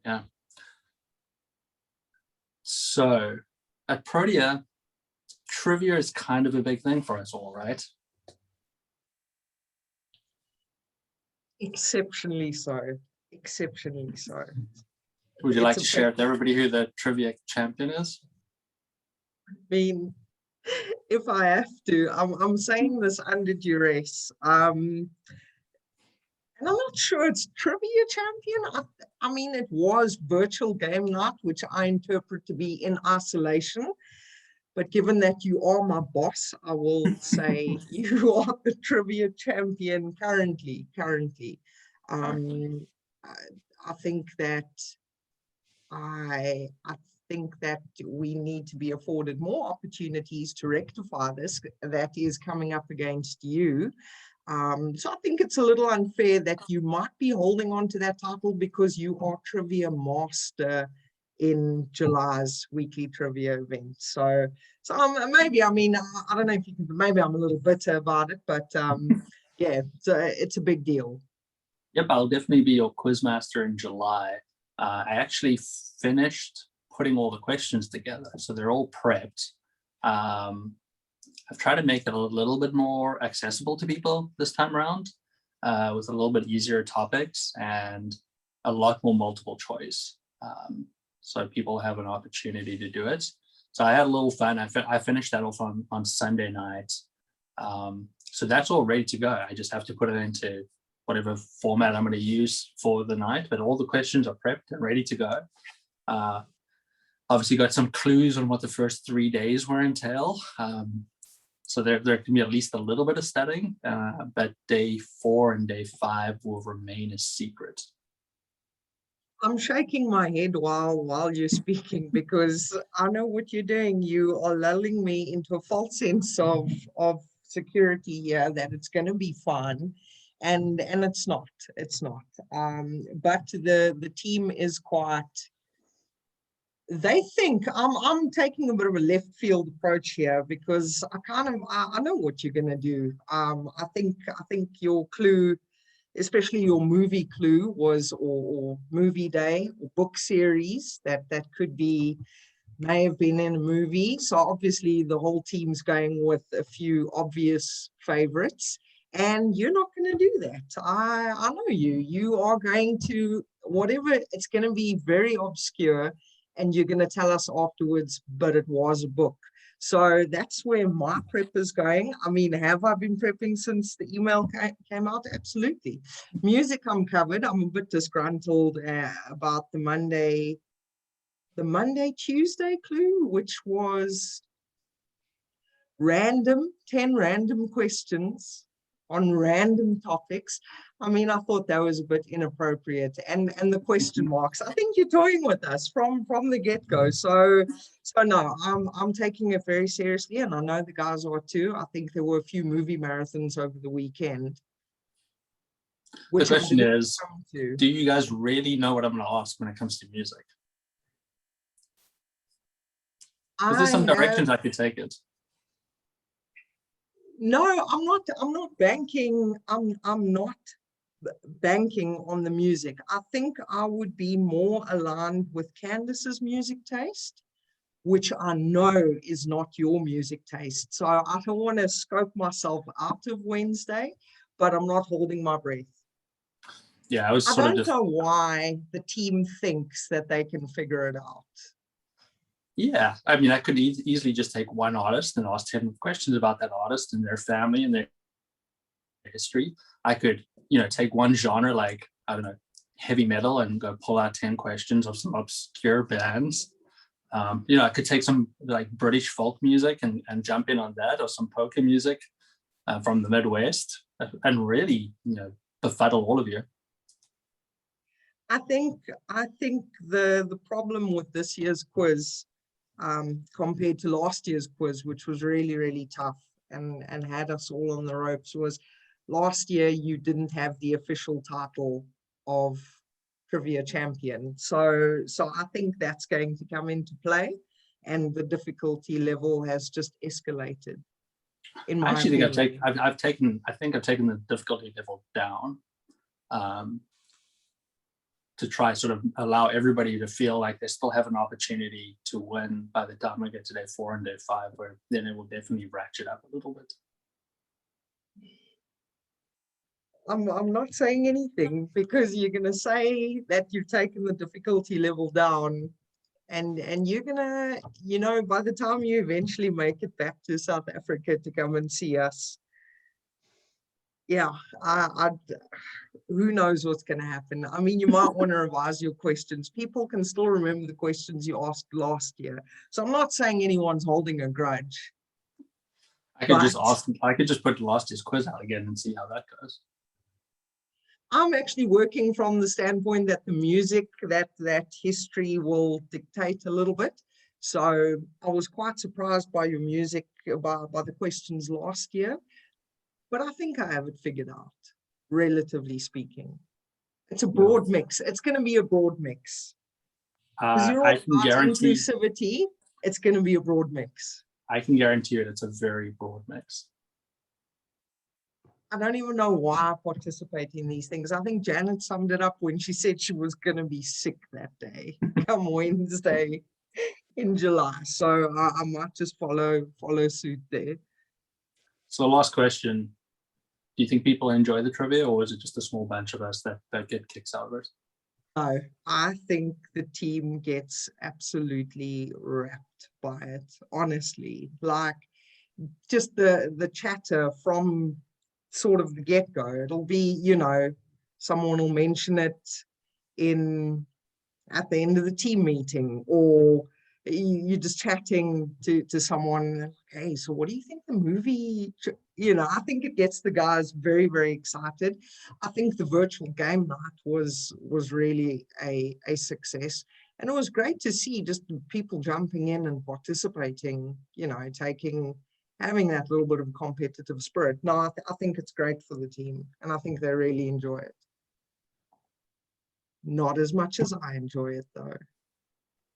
Yeah. So at Protea, trivia is kind of a big thing for us all, right? Exceptionally so. Exceptionally so. Would you like to share with everybody who the trivia champion is? I mean, if I have to, I'm saying this under duress. And I'm not sure it's trivia champion. I mean, it was virtual game night, which I interpret to be in isolation. But given that you are my boss, I will say you are the trivia champion currently. I think that I think that we need to be afforded more opportunities to rectify this. That is coming up against you. So I think it's a little unfair that you might be holding on to that title because you are trivia master in July's weekly trivia event. So maybe, I mean, I don't know if you can, maybe I'm a little bitter about it, but yeah, it's a big deal. Yep, I'll definitely be your quiz master in July. I actually finished putting all the questions together, so they're all prepped. I've tried to make it a little bit more accessible to people this time around, with a little bit easier topics and a lot more multiple choice, so people have an opportunity to do it. So I had a little fun. I finished that off on Sunday night. So that's all ready to go. I just have to put it into whatever format I'm going to use for the night, but all the questions are prepped and ready to go. Obviously got some clues on what the first 3 days will entail. So there can be at least a little bit of studying, but day 4 and day 5 will remain a secret. I'm shaking my head while you're speaking because I know what you're doing. You are lulling me into a false sense of security here, that it's going to be fun. And it's not. But the team is quite. They think I'm taking a bit of a left field approach here because I know what you're going to do. I think your clue, especially your movie clue, was or movie day or book series that may have been in a movie. So obviously the whole team's going with a few obvious favorites. And you're not going to do that. I know you. You are going to, whatever, it's going to be very obscure, and you're going to tell us afterwards, but it was a book. So that's where my prep is going. I mean, have I been prepping since the email came out? Absolutely. Music, I'm covered. I'm a bit disgruntled about the Tuesday clue, which was 10 random questions on random topics. I mean, I thought that was a bit inappropriate, and the question marks. I think you're toying with us from the get-go. So no, I'm taking it very seriously, and I know the guys are too. I think there were a few movie marathons over the weekend. The question is, do you guys really know what I'm going to ask when it comes to music? Is there some directions I could take it? No, I'm not banking. I'm not banking on the music. I think I would be more aligned with Candace's music taste, which I know is not your music taste. So I don't want to scope myself out of Wednesday, but I'm not holding my breath. Yeah, I don't know why the team thinks that they can figure it out. Yeah, I mean, I could easily just take one artist and ask 10 questions about that artist and their family and their history. I could, take one genre like, I don't know, heavy metal and go pull out 10 questions of some obscure bands. I could take some like British folk music and jump in on that, or some polka music from the Midwest, and really, befuddle all of you. I think the problem with this year's quiz, compared to last year's quiz, which was really, really tough and had us all on the ropes, was last year you didn't have the official title of trivia champion. So I think that's going to come into play, and the difficulty level has just escalated. In my opinion. I think I've taken the difficulty level down to try sort of allow everybody to feel like they still have an opportunity to win by the time we get to day 4 and day 5, where then it will definitely ratchet up a little bit. I'm not saying anything because you're going to say that you've taken the difficulty level down, and you're going to, you know, by the time you eventually make it back to South Africa to come and see us, yeah, who knows what's going to happen. I mean, you might want to revise your questions. People can still remember the questions you asked last year. So I'm not saying anyone's holding a grudge. I could just put last year's quiz out again and see how that goes. I'm actually working from the standpoint that the music, that history will dictate a little bit. So I was quite surprised by your music, by the questions last year, but I think I have it figured out, relatively speaking. It's a broad mix. It's going to be a broad mix. Because you're all about inclusivity, it's going to be a broad mix. I can guarantee you it's a very broad mix. I don't even know why I participate in these things. I think Janet summed it up when she said she was going to be sick that day, come Wednesday in July. So I might just follow suit there. So last question, do you think people enjoy the trivia, or is it just a small bunch of us that get kicks out of it? No, I think the team gets absolutely wrapped by it, honestly. Like just the chatter from sort of the get-go. It'll be, you know, someone will mention it at the end of the team meeting, or you're just chatting to someone, hey, so what do you think the movie, you know, I think it gets the guys very, very excited. I think the virtual game night was really a success, and it was great to see just people jumping in and participating, you know, having that little bit of competitive spirit. No, I think it's great for the team, and I think they really enjoy it. Not as much as I enjoy it, though.